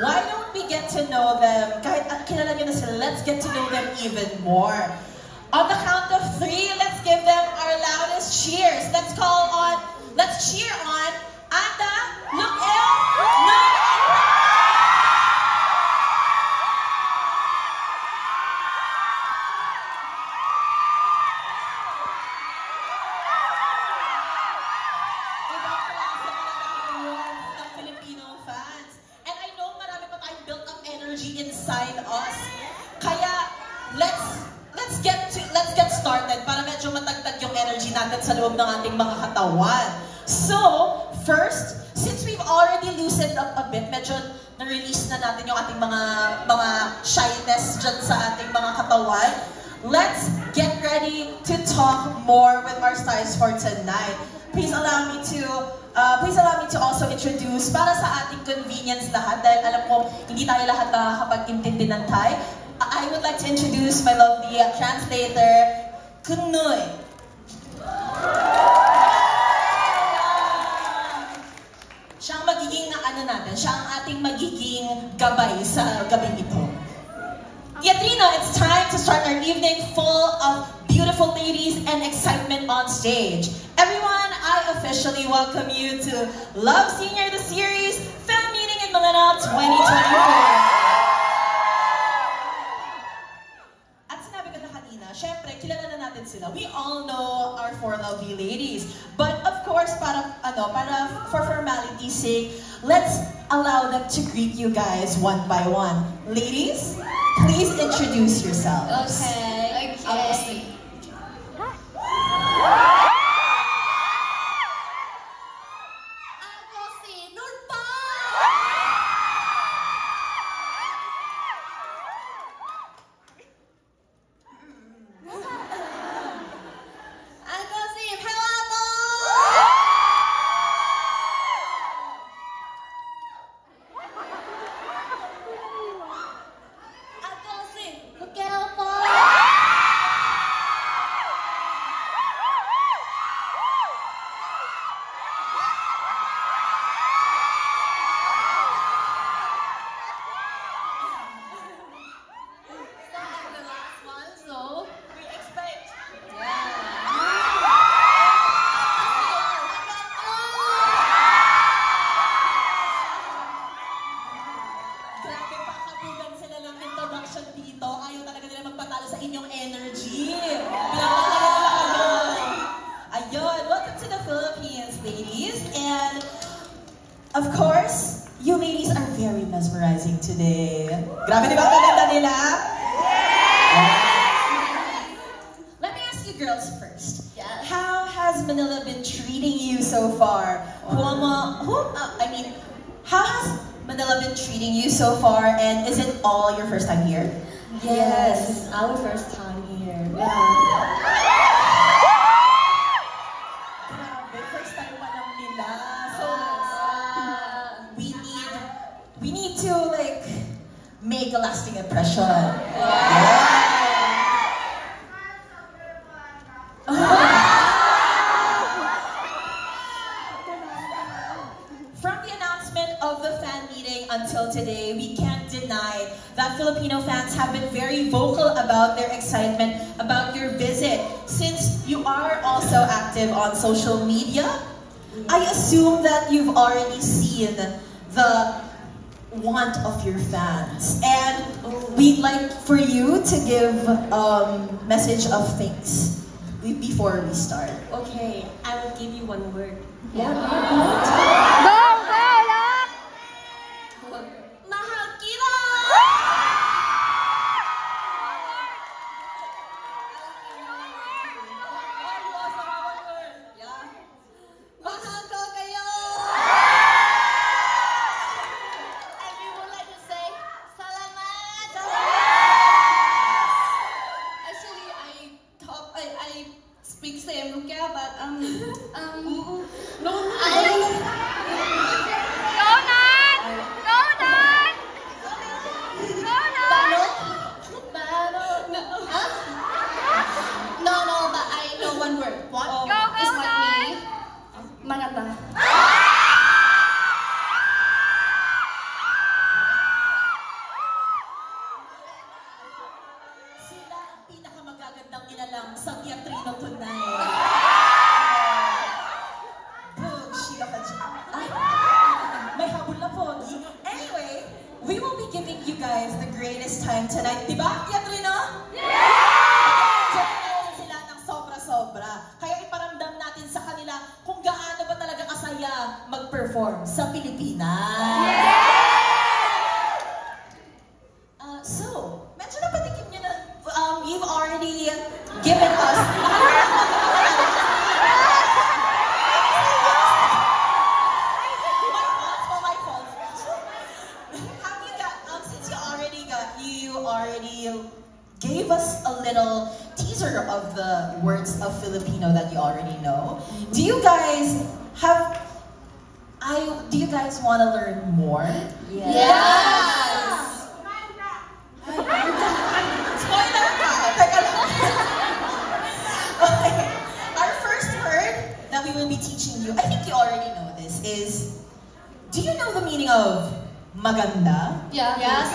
why don't we get to know them? Kahit kilala nyo na sila, let's get to know them even more. On the count of 3, let's give them our loudest cheers. Let's cheer on Anda, Lukel, inside us. Kaya let's get started para medyo matagtag yung energy natin sa loob ng ating mga katawan. So, first, since we've already loosened up a bit, medyo na-release na natin yung ating mga shyness dyan sa ating mga katawan, let's get ready to talk more with our stars for tonight. Please allow me to also introduce para sa ating convenience lahat, dahil alam ko hindi tayo lahat nakakapag-intindi ng Thai. I would like to introduce my lovely translator, Kunoy. Siya ang magiging siya ang ating magiging gabay sa gabing ito. Yatrino, it's time to start our evening full of beautiful ladies and excitement on stage. Everyone, I officially welcome you to Love Senior the Series Fan Meeting in Mindanao 2024. At sinabi ko na kanina, syempre, kilala na natin sila. We all know our 4 lovely ladies. But of course, for formality's sake, let's allow them to greet you guys one by one. Ladies, please introduce yourselves. Okay. Of course, you ladies are very mesmerizing today. Grabe, di ba ang ganda nila? Let me ask you girls first. Yeah. How has Manila been treating you so far? How has Manila been treating you so far, and is it all your first time here? Yes, it's our first time here. Yeah. First time pa lang nila. So, we need to make a lasting impression. From the announcement of the fan meeting until today, we can't deny that Filipino fans have been very vocal about their excitement about your visit. Since you are also active on social media, I assume that you've already seen the want of your fans, and we'd like for you to give a message of thanks before we start. Okay, I will give you one word. Yeah. Mahal kita! Mahal ko kayo! And we would like to say, salamat! Actually, I speak same Lukia, but No, but I know one word. What? It's not me. Maganda. sobra. Kaya iparamdam natin sa kanila kung gaano ba talaga kasaya mag-perform sa Pilipinas. So, medyo napatikim nyo na, you've already given us... my fault. Have you got, since you already gave us a little teaser of the words of Filipino that you already know, do you guys want to learn more? Yes! Spoiler ka! Teka lang. Okay. Our first word that we will be teaching you, I think you already know this, is, do you know the meaning of maganda? Yeah. Yes.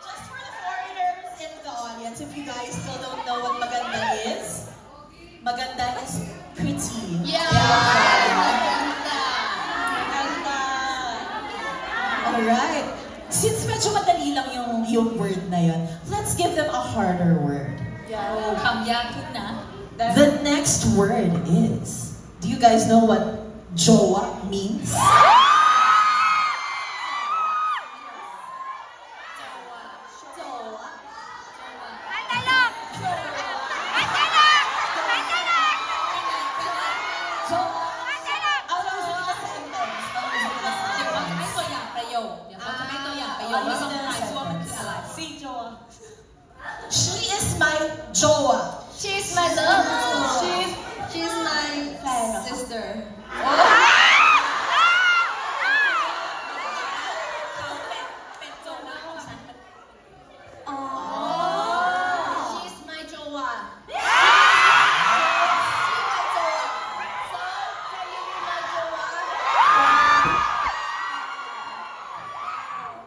Just for the foreigners in the audience, if you guys still don't know what maganda is pretty. Yeah. Alright. Since medyo madali lang yung word na yun, let's give them a harder word. The next word is, do you guys know what jowa means? She is my jowa. She's my love. She's my sister. She's my jowa.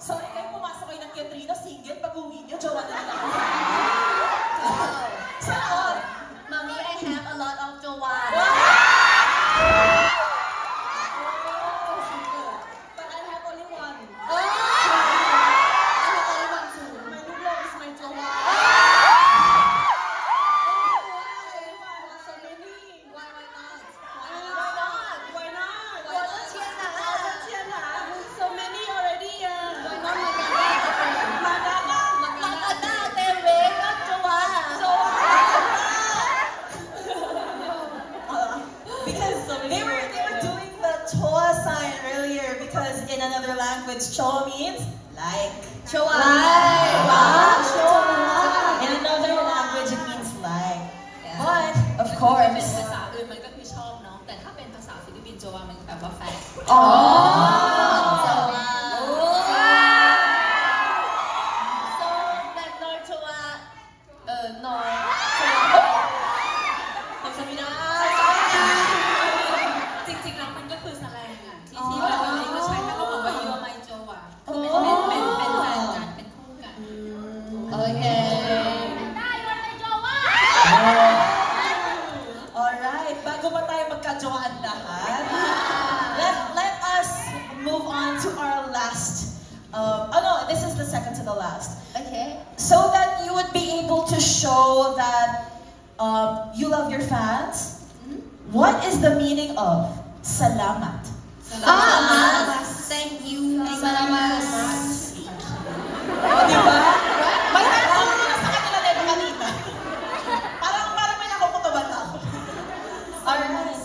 So, kayo pumasok kayo ng Katrina, single, pag-uwi nyo, jowa na lang. So, Mommy, I have a lot of jowa. but I have only one. I have only one too. My nublo is my jowa. So many. Why not? Why not? 我的天哪！天哪 So many already. Why not maganda? Maganda, TV, jowa. Because they were doing the choa sign earlier because in another language choa means like. Jowa. In another language it means like. But of course. ภาษาอื่นมันก็คือชอบเนาะแต่ถ้าเป็นภาษาฟิลิปปินส์โจวามันแปลว่าแฟน Jowa. So that no jowa. No. ต้องสมินา จริงๆแล้วมันก็คือแสลงอ่ะที่แบบว่าเขาใช้แค่เขาบอกว่ายูไมโจวาเป็นแฟนกันเป็นคู่กัน Okay. Alright, bago ba tayo magka-jowaan lahat? Let us move on to our last. No, this is the second to the last. Okay. So that you would be able to show that you love your fans. What is the meaning of salamat? Salamat. Thank you. Salamat. Diba? May nagturo na sa kanila nito kanina. Parang may nakukutuban na ako. Alright.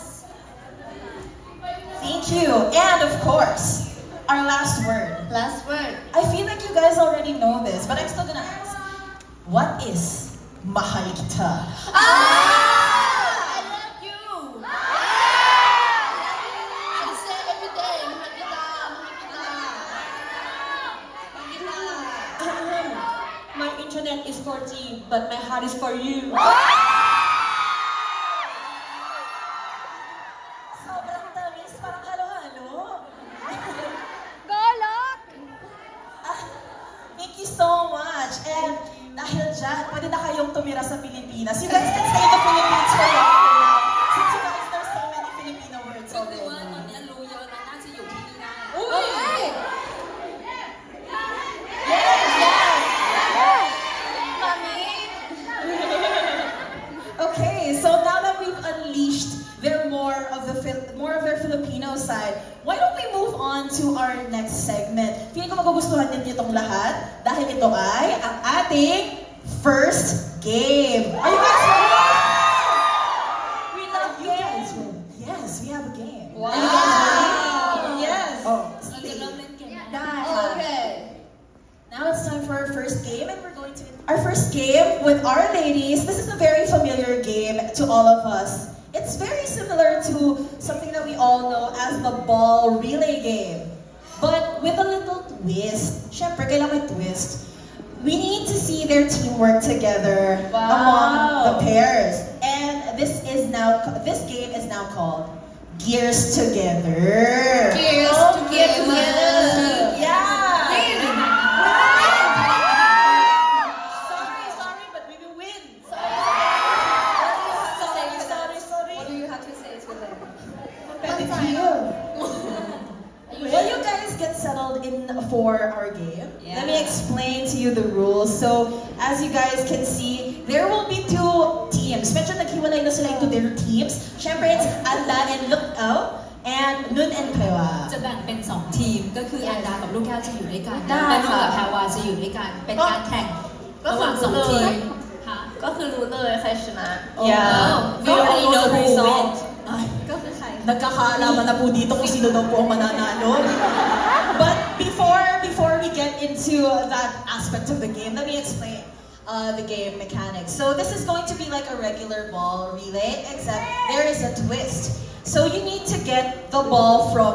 Thank you. And of course, our last word. Last word. I feel like you guys already know this, but I'm still gonna ask. What is mahal kita? I love you. I say every day, mahal kita, mahal kita. Mahal kita. My internet is 4G but my heart is for you Sobrang tamis, parang halo-halo. Golok. Thank you so much. And dahil dyan, pwede na kayong tumira sa Pilipinas. You guys can stay in the Philippines for longer now. Since you guys know so many Filipino words already. aside, why don't we move on to our next segment? Feeling ko magugustuhan din itong lahat dahil ito ay ang ating first game. Are you guys ready? We love You guys games. ready? Yes, we have a game. Wow. Are you guys ready? Yes. Oh, เราจะเริ่มเล่นเกม ได้ค่ะ Okay. Now it's time for our first game, and we're going to our first game with our ladies. This is a very familiar game to all of us. It's very similar to something that we all know as the ball relay game, but with a little twist. Syempre, kailangan may twist. We need to see their teamwork together among the pairs, and this game is now called Gears Together. Cheers together. Yeah. Sorry, but we will win. Sorry. What do you have to say to them? Well, you guys get settled in for our game. Yeah. Let me explain to you the rules. So, as you guys can see, there will be two teams. Medyo naghiwalay na sila into their teams. Syempre, it's Anda and Lookout, and Nun and Pewa. จะแบ่งเป็น 2 ทีมก็คืออันดากับลูกแก้วจะอยู่ด้วยกัน ได้ และนุ่น ค่ะ กับแพรวาจะอยู่ด้วยกันเป็นการแข่งระหว่าง 2 ทีมค่ะ ก็คือรู้เลยใครชนะ Yeah. We already know who wins. Ay, ก็คือใคร nagkakaalaman na po dito kung sino daw po ang mananalo. But before we get into that aspect of the game, let me explain the game mechanics. So this is going to be like a regular ball relay, except there is a twist. So you need to get the ball from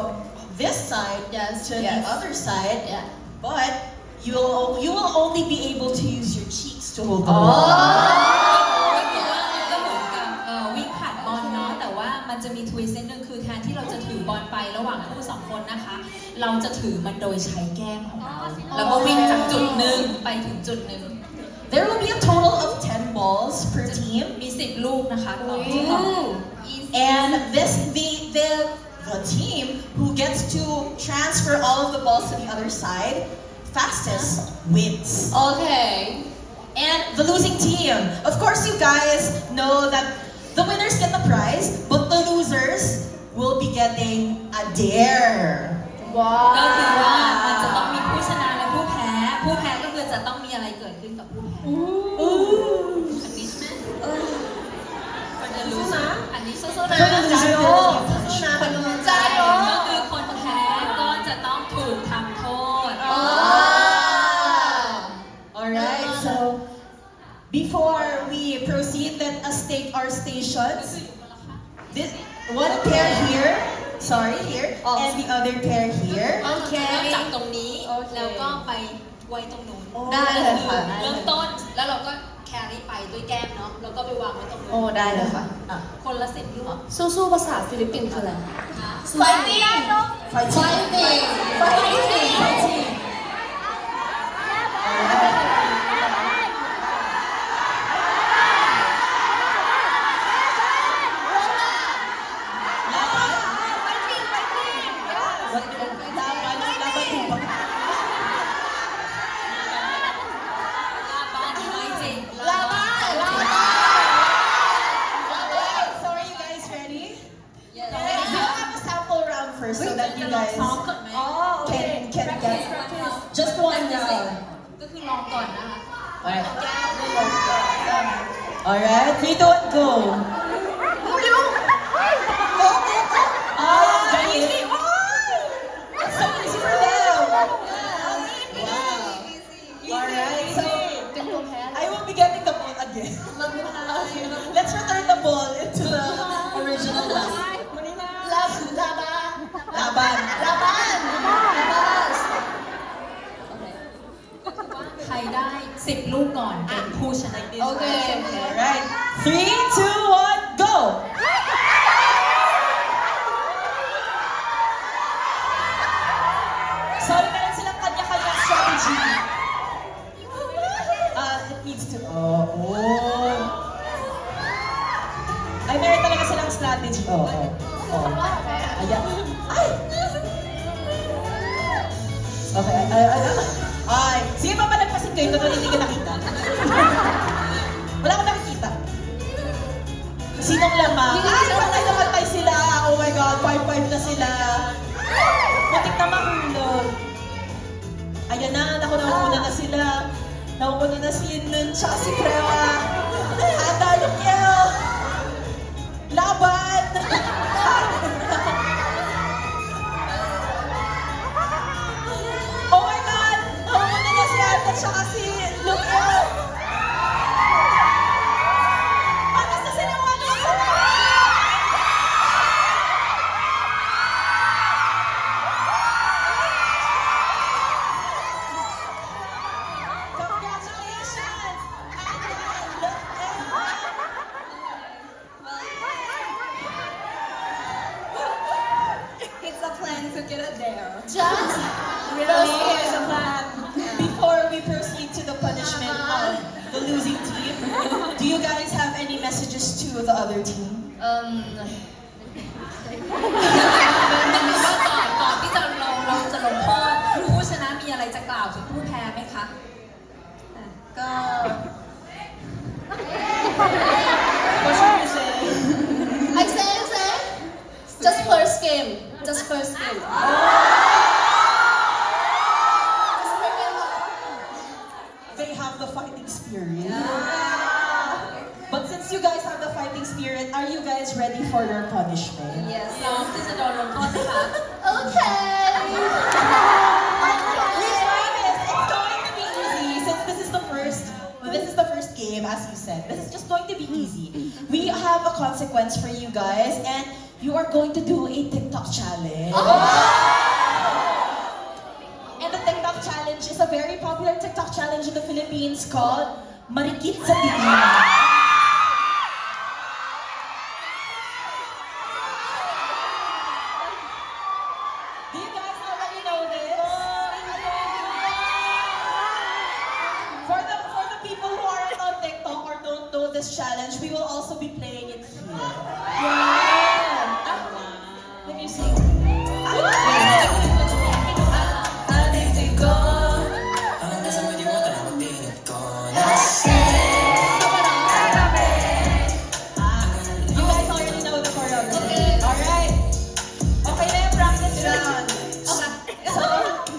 this side to the other side, Yeah. but you will only be able to use your cheeks to hold the ball. ก็คือว่าก็เหมือนกับวิ่งผ่านบอลเนาะแต่ว่ามันจะมีทวิสต์นิดนึงคือแทนที่เราจะถือบอลไประหว่างคู่2 คนนะคะ เราจะถือมันโดยใช้แก้มของเราแล้วก็วิ่งจากจุดหนึ่งไปถึงจุดหนึ่ง There will be a total of 10 balls per team. มี 10 ลูกนะคะต่อทีม And the team who gets to transfer all of the balls to the other side fastest wins. Okay. And the losing team, of course you guys know that the winners get the prize, but the losers will be getting a dare. ก็คือว่ามันจะต้องมีผู้ชนะและผู้แพ้ ผู้แพ้ก็คือจะต้องมีอะไรเกิดขึ้นกับผู้แพ้ punishment for the loser อันนี้สู้ๆนะ For the loser, คนรู้ใจโอ้ ก็คือคนแพ้ก็จะต้องถูกทำโทษ Alright, so before we proceed, let us take our stations. This one pair here, here, and the other pair here. เริ่มจากตรงนี้ แล้วก็ไปไว้ตรงนู้น ได้เลยค่ะ เริ่มต้น แล้วเราก็แครี่ไปด้วยแก้มเนาะ แล้วก็ไปวางไว้ตรงนู้น โอ้ได้เลยค่ะ คนละ10 ลูก สู้ๆภาษาฟิลิปปินส์คืออะไร Fighting! Fighting! Fighting! Sorry, you guys ready? Yes. We'll have a sample round first so that you guys ซ้อมก่อนไหม can get just one round. ก็คือลองก่อนนะคะ Alright. Alright, 3, 2, 1, go. Easy. It's so easy for them. Wow. Alright, so I will be getting the ball again. Let's return the ball into the original last. Laban. ใครได้ 10 ลูกก่อนเป็นผู้ชนะ โอเค Alright, 3, 2, 1, go. Sorry, meron silang kanya-kanya strategy. It needs to... Oh. Ay, meron talaga silang strategy. Oh. Ayan. Ay! Okay, ay. Sige, papalagpasin kayo. Ito hindi ka nakita. Wala akong nakikita. Sinong lamang? Ay, patay na patay sila. Oh my God, 5-5 na sila. Malapit na mahulog. Ayan na, nakuha na sila. Nakuha na si Yinlun tsaka si Prewa. Handa, Lukiel! Laban! Oh my God! Nakuha na si Handa tsaka si Lukiel. Patas na sila mga It's a plan to get it there. Just Really, it's a plan. before we proceed to the punishment of the losing team, do you guys have any messages to the other team? ก่อนที่เราจะลงโทษผู้ชนะมีอะไรจะกล่าวถึงผู้แพ้ไหมคะ ก็ What should you say? I say just first game. Just first game. They have the fighting spirit. But since you guys have the fighting spirit, are you guys ready for your punishment? Yes. พร้อมที่จะโดนลงโทษไหมคะ Okay. We promise it's going to be easy since this is the first game, as you said. This is just going to be easy. We have a consequence for you guys, and you are going to do a TikTok challenge. And the TikTok challenge is a very popular TikTok challenge in the Philippines called Marikit sa Tingin. Do you guys already know this? For the people who aren't on TikTok or don't know this challenge, we will also be playing it here. Let me sing. You guys already know the choreography. Alright. Okay na yung practice round. So,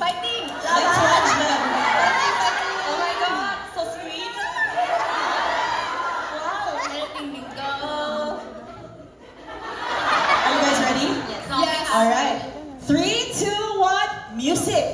Fighting. let's watch them. Oh my God, so sweet. Wow, letting me go. Are you guys ready? Yes. Alright. 3, 2, 1, music.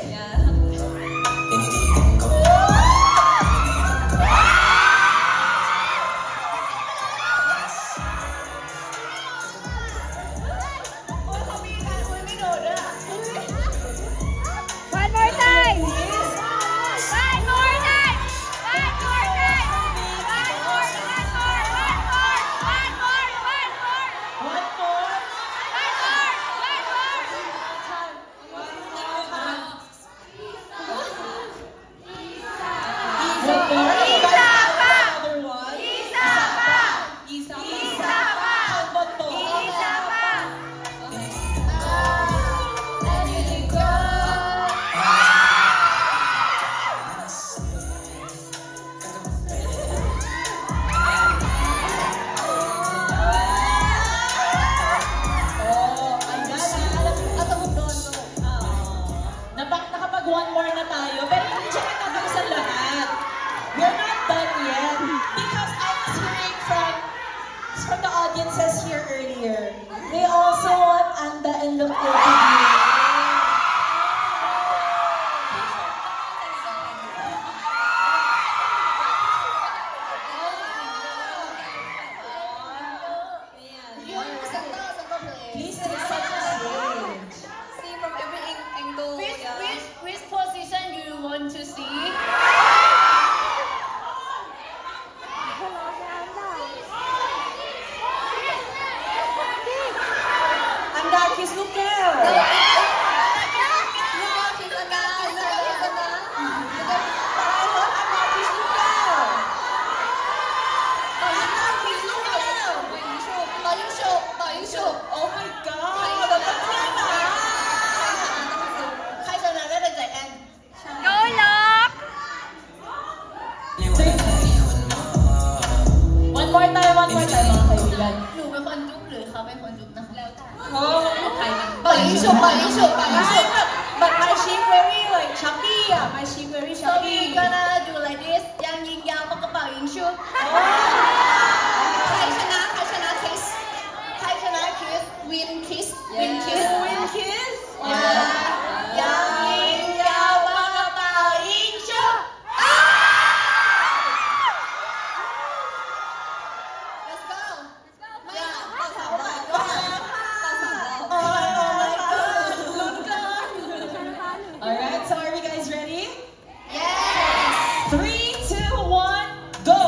One more time! One more time! One more time! One more! One more na tayo, pero hindi siya natapos sa lahat. We're not done yet. Because I was hearing from the audiences here earlier. They also want Anda and Lukiel to be. Please take such a stage. See from every angle. Which position do you want to see? Anda, kiss Lukiel. Oh my God! Go, Lock! One more time, mga kaibigan. หนูเป็นคนจุ๊บหรือเขาเป็นคนจุ๊บนะคะ เพราะใครมัน ปล่อยยิงฉุบปล่อยยิงฉุบปล่อยยิงฉุบ But my sheep very like chubby. Yeah, my sheep very So we chubby. gonna do like this. ยังยิงยาวปากกระเป๋ายิงชุบใครชนะkiss ใครชนะ kiss win kiss win kiss Win kiss. ยังยิงยาวปากกระเป๋ายิงชุบ Let's go ไม่ต่อสาวต่อสาว Oh my god. Alright, so are you guys ready? Yes 3, 2, 1, go!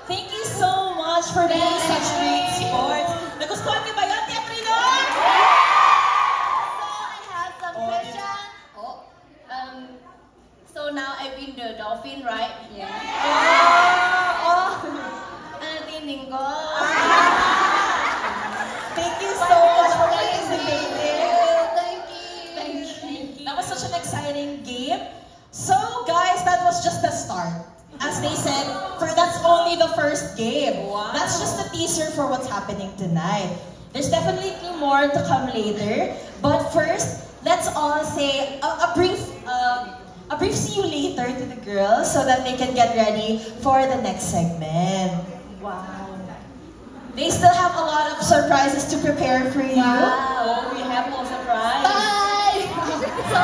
Thank you so much for being such great sports. Nagustuhan niyo ba yun, Tia Pridor? So I have some question. So now I win the dolphin, right? Yeah. Tiningo. Thank you so much for participating. Thank you. That was such an exciting game. So, guys, that was just the start. As they said, that's only the first game. Wow. That's just a teaser for what's happening tonight. There's definitely more to come later. But first, let's all say a brief see you later to the girls so that they can get ready for the next segment. Wow. They still have a lot of surprises to prepare for you. Oh, we have more surprise. Bye. So